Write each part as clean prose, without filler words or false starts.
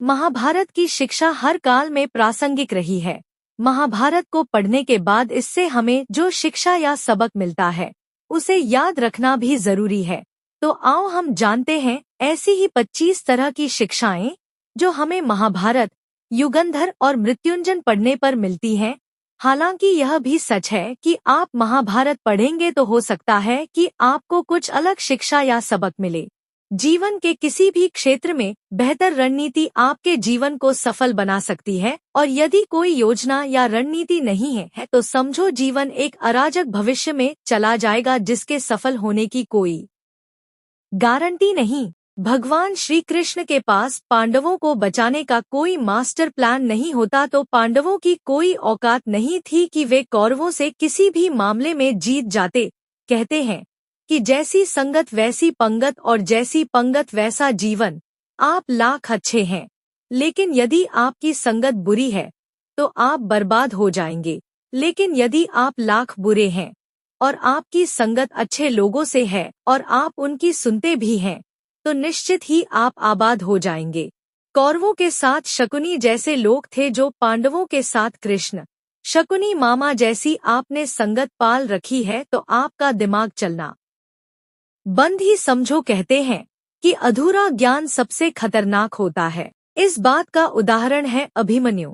महाभारत की शिक्षा हर काल में प्रासंगिक रही है। महाभारत को पढ़ने के बाद इससे हमें जो शिक्षा या सबक मिलता है उसे याद रखना भी जरूरी है। तो आओ हम जानते हैं ऐसी ही 25 तरह की शिक्षाएं जो हमें महाभारत, युगंधर और मृत्युंजय पढ़ने पर मिलती हैं। हालांकि यह भी सच है कि आप महाभारत पढ़ेंगे तो हो सकता है कि आपको कुछ अलग शिक्षा या सबक मिले। जीवन के किसी भी क्षेत्र में बेहतर रणनीति आपके जीवन को सफल बना सकती है, और यदि कोई योजना या रणनीति नहीं है तो समझो जीवन एक अराजक भविष्य में चला जाएगा जिसके सफल होने की कोई गारंटी नहीं। भगवान श्री कृष्ण के पास पांडवों को बचाने का कोई मास्टर प्लान नहीं होता तो पांडवों की कोई औकात नहीं थी कि वे कौरवों से किसी भी मामले में जीत जाते। कहते हैं कि जैसी संगत वैसी पंगत और जैसी पंगत वैसा जीवन। आप लाख अच्छे हैं, लेकिन यदि आपकी संगत बुरी है तो आप बर्बाद हो जाएंगे। लेकिन यदि आप लाख बुरे हैं और आपकी संगत अच्छे लोगों से है और आप उनकी सुनते भी हैं तो निश्चित ही आप आबाद हो जाएंगे। कौरवों के साथ शकुनी जैसे लोग थे जो पांडवों के साथ कृष्ण, शकुनी मामा जैसी आपने संगत पाल रखी है तो आपका दिमाग चलना बंद ही समझो। कहते हैं कि अधूरा ज्ञान सबसे खतरनाक होता है। इस बात का उदाहरण है अभिमन्यु।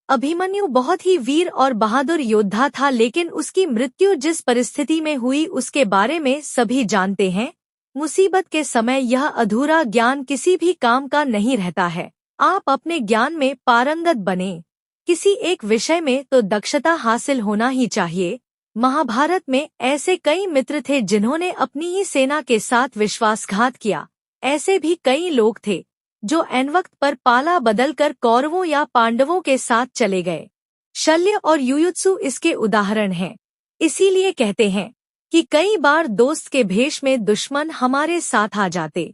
अभिमन्यु बहुत ही वीर और बहादुर योद्धा था, लेकिन उसकी मृत्यु जिस परिस्थिति में हुई उसके बारे में सभी जानते हैं। मुसीबत के समय यह अधूरा ज्ञान किसी भी काम का नहीं रहता है। आप अपने ज्ञान में पारंगत बने, किसी एक विषय में तो दक्षता हासिल होना ही चाहिए। महाभारत में ऐसे कई मित्र थे जिन्होंने अपनी ही सेना के साथ विश्वासघात किया। ऐसे भी कई लोग थे जो ऐनवक्त पर पाला बदलकर कौरवों या पांडवों के साथ चले गए। शल्य और युयुत्सु इसके उदाहरण हैं। इसीलिए कहते हैं कि कई बार दोस्त के भेष में दुश्मन हमारे साथ आ जाते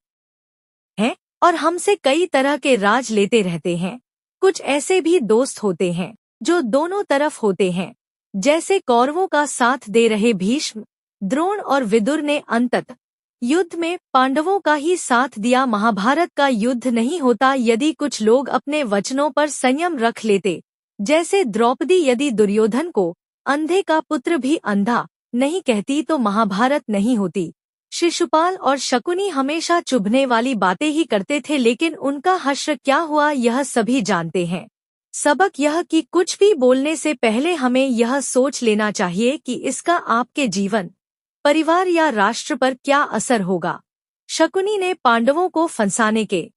हैं और हमसे कई तरह के राज लेते रहते हैं। कुछ ऐसे भी दोस्त होते हैं जो दोनों तरफ होते हैं, जैसे कौरवों का साथ दे रहे भीष्म, द्रोण और विदुर ने अंततः युद्ध में पांडवों का ही साथ दिया। महाभारत का युद्ध नहीं होता यदि कुछ लोग अपने वचनों पर संयम रख लेते। जैसे द्रौपदी यदि दुर्योधन को अंधे का पुत्र भी अंधा नहीं कहती तो महाभारत नहीं होती। शिशुपाल और शकुनी हमेशा चुभने वाली बातें ही करते थे, लेकिन उनका हश्र क्या हुआ यह सभी जानते हैं। सबक यह कि कुछ भी बोलने से पहले हमें यह सोच लेना चाहिए कि इसका आपके जीवन, परिवार या राष्ट्र पर क्या असर होगा। शकुनी ने पांडवों को फंसाने के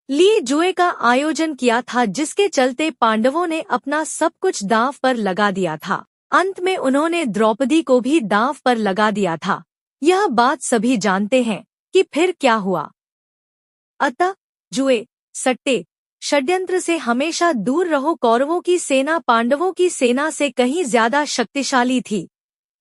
लिए जुए का आयोजन किया था, जिसके चलते पांडवों ने अपना सब कुछ दांव पर लगा दिया था। अंत में उन्होंने द्रौपदी को भी दांव पर लगा दिया था। यह बात सभी जानते हैं कि फिर क्या हुआ। अतः जुए, सट्टे, षड्यंत्र से हमेशा दूर रहो। कौरवों की सेना पांडवों की सेना से कहीं ज्यादा शक्तिशाली थी।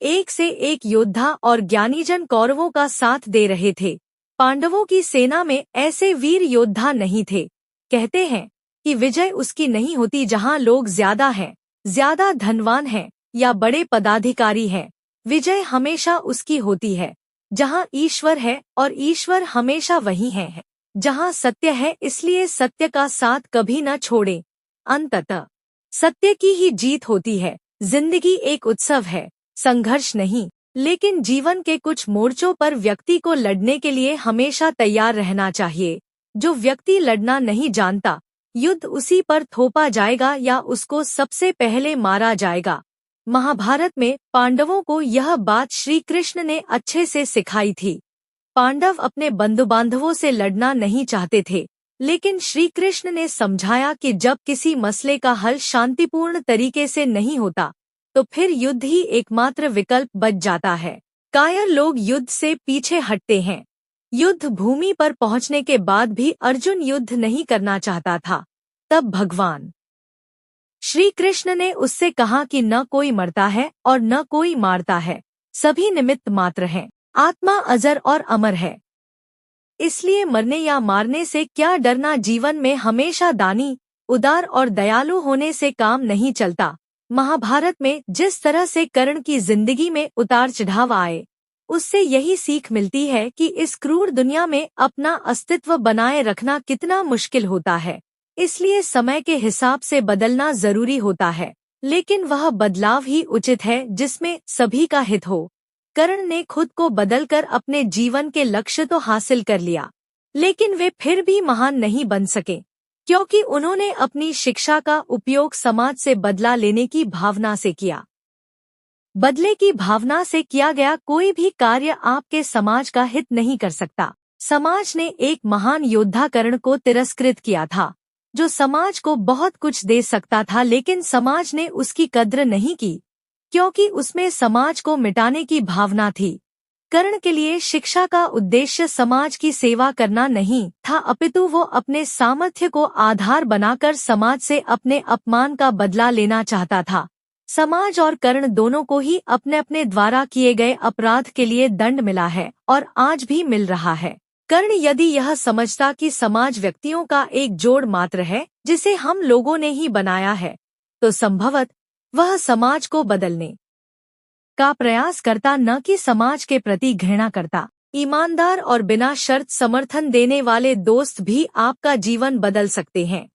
एक से एक योद्धा और ज्ञानीजन कौरवों का साथ दे रहे थे। पांडवों की सेना में ऐसे वीर योद्धा नहीं थे। कहते हैं कि विजय उसकी नहीं होती जहां लोग ज्यादा हैं, ज्यादा धनवान हैं या बड़े पदाधिकारी हैं। विजय हमेशा उसकी होती है जहां ईश्वर है, और ईश्वर हमेशा वही है जहां सत्य है। इसलिए सत्य का साथ कभी न छोड़ें। अंततः सत्य की ही जीत होती है। जिंदगी एक उत्सव है, संघर्ष नहीं। लेकिन जीवन के कुछ मोर्चों पर व्यक्ति को लड़ने के लिए हमेशा तैयार रहना चाहिए। जो व्यक्ति लड़ना नहीं जानता, युद्ध उसी पर थोपा जाएगा या उसको सबसे पहले मारा जाएगा। महाभारत में पांडवों को यह बात श्री कृष्ण ने अच्छे से सिखाई थी। पांडव अपने बंधु बांधवों से लड़ना नहीं चाहते थे, लेकिन श्री कृष्ण ने समझाया कि जब किसी मसले का हल शांतिपूर्ण तरीके से नहीं होता तो फिर युद्ध ही एकमात्र विकल्प बच जाता है। कायर लोग युद्ध से पीछे हटते हैं। युद्ध भूमि पर पहुंचने के बाद भी अर्जुन युद्ध नहीं करना चाहता था। तब भगवान श्री कृष्ण ने उससे कहा कि न कोई मरता है और न कोई मारता है, सभी निमित्त मात्र हैं। आत्मा अजर और अमर है, इसलिए मरने या मारने से क्या डरना। जीवन में हमेशा दानी, उदार और दयालु होने से काम नहीं चलता। महाभारत में जिस तरह से कर्ण की जिंदगी में उतार चढ़ाव आए, उससे यही सीख मिलती है कि इस क्रूर दुनिया में अपना अस्तित्व बनाए रखना कितना मुश्किल होता है। इसलिए समय के हिसाब से बदलना जरूरी होता है, लेकिन वह बदलाव ही उचित है जिसमें सभी का हित हो। कर्ण ने खुद को बदलकर अपने जीवन के लक्ष्य तो हासिल कर लिया, लेकिन वे फिर भी महान नहीं बन सके, क्योंकि उन्होंने अपनी शिक्षा का उपयोग समाज से बदला लेने की भावना से किया। बदले की भावना से किया गया कोई भी कार्य आपके समाज का हित नहीं कर सकता। समाज ने एक महान योद्धा कर्ण को तिरस्कृत किया था, जो समाज को बहुत कुछ दे सकता था, लेकिन समाज ने उसकी कद्र नहीं की, क्योंकि उसमें समाज को मिटाने की भावना थी। कर्ण के लिए शिक्षा का उद्देश्य समाज की सेवा करना नहीं था, अपितु वो अपने सामर्थ्य को आधार बनाकर समाज से अपने अपमान का बदला लेना चाहता था। समाज और कर्ण दोनों को ही अपने अपने द्वारा किए गए अपराध के लिए दंड मिला है और आज भी मिल रहा है। कर्ण यदि यह समझता कि समाज व्यक्तियों का एक जोड़ मात्र है जिसे हम लोगों ने ही बनाया है, तो संभवत वह समाज को बदलने का प्रयास करता, न कि समाज के प्रति घृणा करता। ईमानदार और बिना शर्त समर्थन देने वाले दोस्त भी आपका जीवन बदल सकते हैं।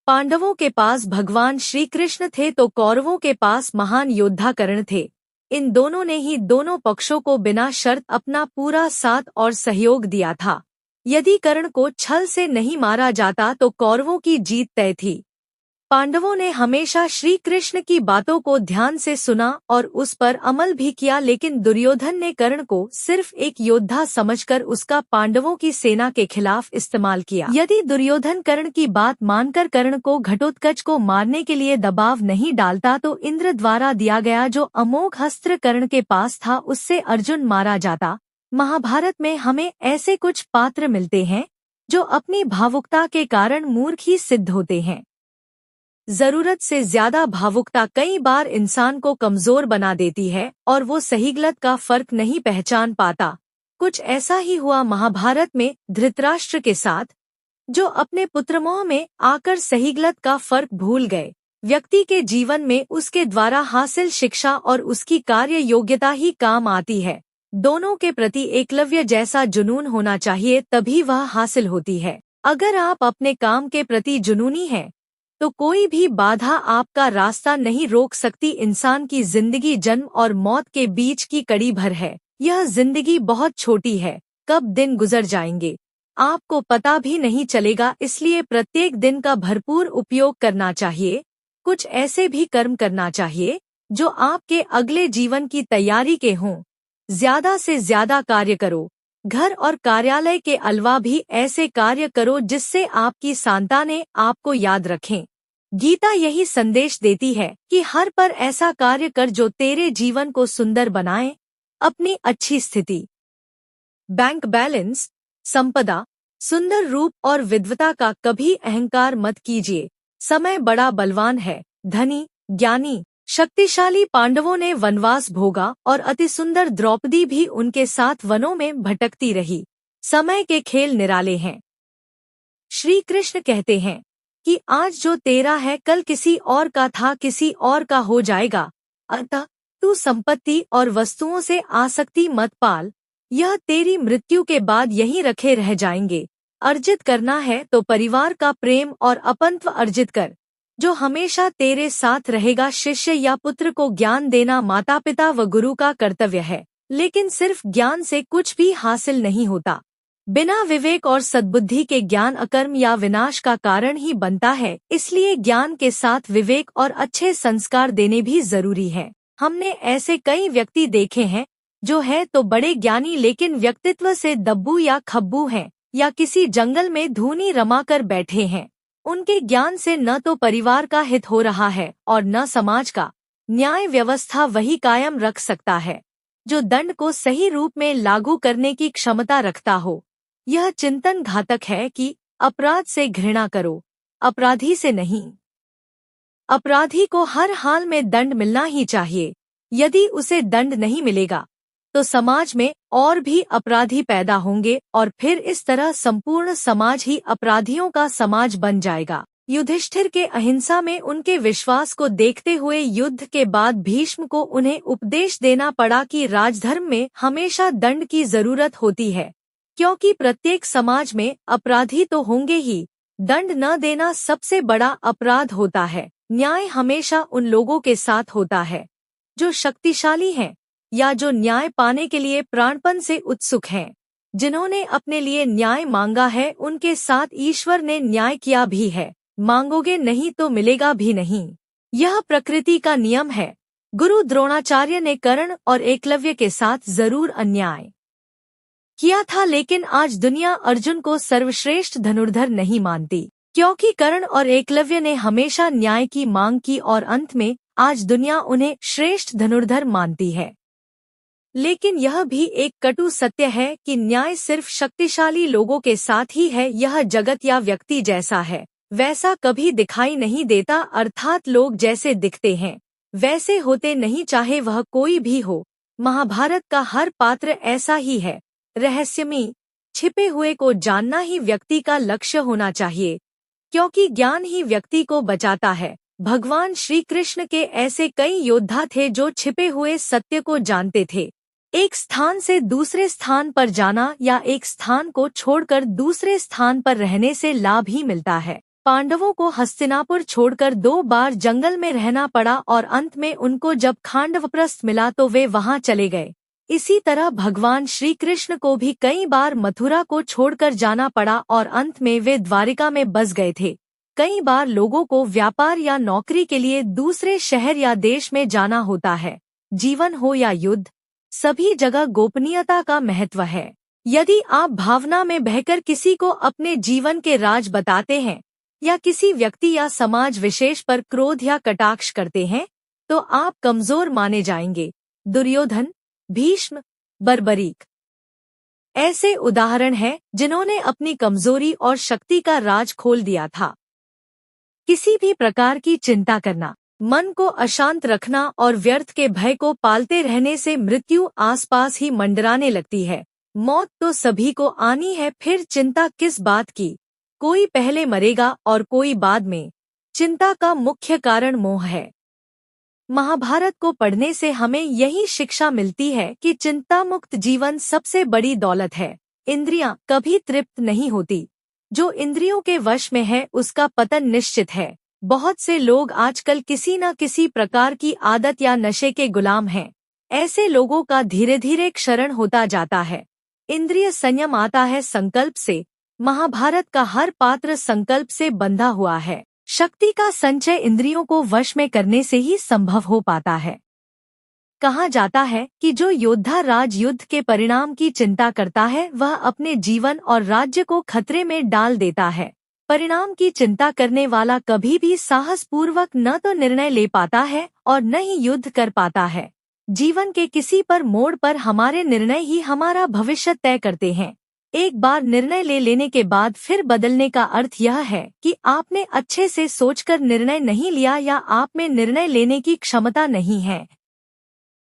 पांडवों के पास भगवान श्री कृष्ण थे तो कौरवों के पास महान योद्धा कर्ण थे। इन दोनों ने ही दोनों पक्षों को बिना शर्त अपना पूरा साथ और सहयोग दिया था। यदि कर्ण को छल से नहीं मारा जाता तो कौरवों की जीत तय थी। पांडवों ने हमेशा श्री कृष्ण की बातों को ध्यान से सुना और उस पर अमल भी किया, लेकिन दुर्योधन ने कर्ण को सिर्फ एक योद्धा समझकर उसका पांडवों की सेना के खिलाफ इस्तेमाल किया। यदि दुर्योधन कर्ण की बात मानकर कर्ण को घटोत्कच को मारने के लिए दबाव नहीं डालता तो इंद्र द्वारा दिया गया जो अमोघ अस्त्र कर्ण के पास था उससे अर्जुन मारा जाता। महाभारत में हमें ऐसे कुछ पात्र मिलते हैं जो अपनी भावुकता के कारण मूर्ख ही सिद्ध होते हैं। जरूरत से ज्यादा भावुकता कई बार इंसान को कमजोर बना देती है और वो सही गलत का फर्क नहीं पहचान पाता। कुछ ऐसा ही हुआ महाभारत में धृतराष्ट्र के साथ, जो अपने पुत्रमोह में आकर सही गलत का फर्क भूल गए। व्यक्ति के जीवन में उसके द्वारा हासिल शिक्षा और उसकी कार्य योग्यता ही काम आती है। दोनों के प्रति एकलव्य जैसा जुनून होना चाहिए, तभी वह हासिल होती है। अगर आप अपने काम के प्रति जुनूनी हैं तो कोई भी बाधा आपका रास्ता नहीं रोक सकती। इंसान की जिंदगी जन्म और मौत के बीच की कड़ी भर है। यह जिंदगी बहुत छोटी है, कब दिन गुजर जाएंगे आपको पता भी नहीं चलेगा, इसलिए प्रत्येक दिन का भरपूर उपयोग करना चाहिए। कुछ ऐसे भी कर्म करना चाहिए जो आपके अगले जीवन की तैयारी के हों। ज्यादा से ज्यादा कार्य करो। घर और कार्यालय के अलावा भी ऐसे कार्य करो जिससे आपकी संतानें आपको याद रखें। गीता यही संदेश देती है कि हर पर ऐसा कार्य कर जो तेरे जीवन को सुंदर बनाए। अपनी अच्छी स्थिति, बैंक बैलेंस, संपदा, सुंदर रूप और विद्वता का कभी अहंकार मत कीजिए। समय बड़ा बलवान है, धनी, ज्ञानी, शक्तिशाली पांडवों ने वनवास भोगा और अति सुंदर द्रौपदी भी उनके साथ वनों में भटकती रही। समय के खेल निराले हैं। श्री कृष्ण कहते हैं कि आज जो तेरा है कल किसी और का था, किसी और का हो जाएगा। अतः तू संपत्ति और वस्तुओं से आसक्ति मत पाल, यह तेरी मृत्यु के बाद यहीं रखे रह जाएंगे। अर्जित करना है तो परिवार का प्रेम और अपनत्व अर्जित कर, जो हमेशा तेरे साथ रहेगा। शिष्य या पुत्र को ज्ञान देना माता पिता व गुरु का कर्तव्य है, लेकिन सिर्फ ज्ञान से कुछ भी हासिल नहीं होता। बिना विवेक और सद्बुद्धि के ज्ञान अकर्म या विनाश का कारण ही बनता है। इसलिए ज्ञान के साथ विवेक और अच्छे संस्कार देने भी जरूरी है। हमने ऐसे कई व्यक्ति देखे हैं जो है तो बड़े ज्ञानी लेकिन व्यक्तित्व से दब्बू या खब्बू हैं, या किसी जंगल में धूनी रमाकर बैठे हैं। उनके ज्ञान से न तो परिवार का हित हो रहा है और न समाज का। न्याय व्यवस्था वही कायम रख सकता है जो दंड को सही रूप में लागू करने की क्षमता रखता हो। यह चिंतन घातक है कि अपराध से घृणा करो, अपराधी से नहीं। अपराधी को हर हाल में दंड मिलना ही चाहिए। यदि उसे दंड नहीं मिलेगा तो समाज में और भी अपराधी पैदा होंगे और फिर इस तरह संपूर्ण समाज ही अपराधियों का समाज बन जाएगा। युधिष्ठिर के अहिंसा में उनके विश्वास को देखते हुए युद्ध के बाद भीष्म को उन्हें उपदेश देना पड़ा कि राजधर्म में हमेशा दंड की जरूरत होती है, क्योंकि प्रत्येक समाज में अपराधी तो होंगे ही, दंड न देना सबसे बड़ा अपराध होता है। न्याय हमेशा उन लोगों के साथ होता है जो शक्तिशाली हैं या जो न्याय पाने के लिए प्राणपण से उत्सुक हैं। जिन्होंने अपने लिए न्याय मांगा है उनके साथ ईश्वर ने न्याय किया भी है। मांगोगे नहीं तो मिलेगा भी नहीं, यह प्रकृति का नियम है। गुरु द्रोणाचार्य ने कर्ण और एकलव्य के साथ जरूर अन्याय किया था, लेकिन आज दुनिया अर्जुन को सर्वश्रेष्ठ धनुर्धर नहीं मानती, क्योंकि कर्ण और एकलव्य ने हमेशा न्याय की मांग की और अंत में आज दुनिया उन्हें श्रेष्ठ धनुर्धर मानती है। लेकिन यह भी एक कटु सत्य है कि न्याय सिर्फ शक्तिशाली लोगों के साथ ही है। यह जगत या व्यक्ति जैसा है वैसा कभी दिखाई नहीं देता, अर्थात लोग जैसे दिखते हैं वैसे होते नहीं, चाहे वह कोई भी हो। महाभारत का हर पात्र ऐसा ही है। रहस्यमयी छिपे हुए को जानना ही व्यक्ति का लक्ष्य होना चाहिए, क्योंकि ज्ञान ही व्यक्ति को बचाता है। भगवान श्री कृष्ण के ऐसे कई योद्धा थे जो छिपे हुए सत्य को जानते थे। एक स्थान से दूसरे स्थान पर जाना या एक स्थान को छोड़कर दूसरे स्थान पर रहने से लाभ ही मिलता है। पांडवों को हस्तिनापुर छोड़कर 2 बार जंगल में रहना पड़ा और अंत में उनको जब खांडवप्रस्थ मिला तो वे वहां चले गए। इसी तरह भगवान श्री कृष्ण को भी कई बार मथुरा को छोड़कर जाना पड़ा और अंत में वे द्वारिका में बस गए थे। कई बार लोगों को व्यापार या नौकरी के लिए दूसरे शहर या देश में जाना होता है। जीवन हो या युद्ध, सभी जगह गोपनीयता का महत्व है। यदि आप भावना में बहकर किसी को अपने जीवन के राज बताते हैं या किसी व्यक्ति या समाज विशेष पर क्रोध या कटाक्ष करते हैं तो आप कमजोर माने जाएंगे। दुर्योधन, भीष्म, बर्बरीक ऐसे उदाहरण हैं जिन्होंने अपनी कमजोरी और शक्ति का राज खोल दिया था। किसी भी प्रकार की चिंता करना, मन को अशांत रखना और व्यर्थ के भय को पालते रहने से मृत्यु आसपास ही मंडराने लगती है। मौत तो सभी को आनी है, फिर चिंता किस बात की? कोई पहले मरेगा और कोई बाद में। चिंता का मुख्य कारण मोह है। महाभारत को पढ़ने से हमें यही शिक्षा मिलती है कि चिंता मुक्त जीवन सबसे बड़ी दौलत है। इंद्रियां कभी तृप्त नहीं होती। जो इंद्रियों के वश में है उसका पतन निश्चित है। बहुत से लोग आजकल किसी न किसी प्रकार की आदत या नशे के गुलाम हैं। ऐसे लोगों का धीरे धीरे क्षरण होता जाता है। इंद्रिय संयम आता है संकल्प से। महाभारत का हर पात्र संकल्प से बंधा हुआ है। शक्ति का संचय इंद्रियों को वश में करने से ही संभव हो पाता है। कहा जाता है कि जो योद्धा राजयुद्ध के परिणाम की चिंता करता है वह अपने जीवन और राज्य को खतरे में डाल देता है। परिणाम की चिंता करने वाला कभी भी साहसपूर्वक न तो निर्णय ले पाता है और न ही युद्ध कर पाता है। जीवन के किसी पर मोड़ पर हमारे निर्णय ही हमारा भविष्य तय करते हैं। एक बार निर्णय ले लेने के बाद फिर बदलने का अर्थ यह है कि आपने अच्छे से सोचकर निर्णय नहीं लिया या आप में निर्णय लेने की क्षमता नहीं है।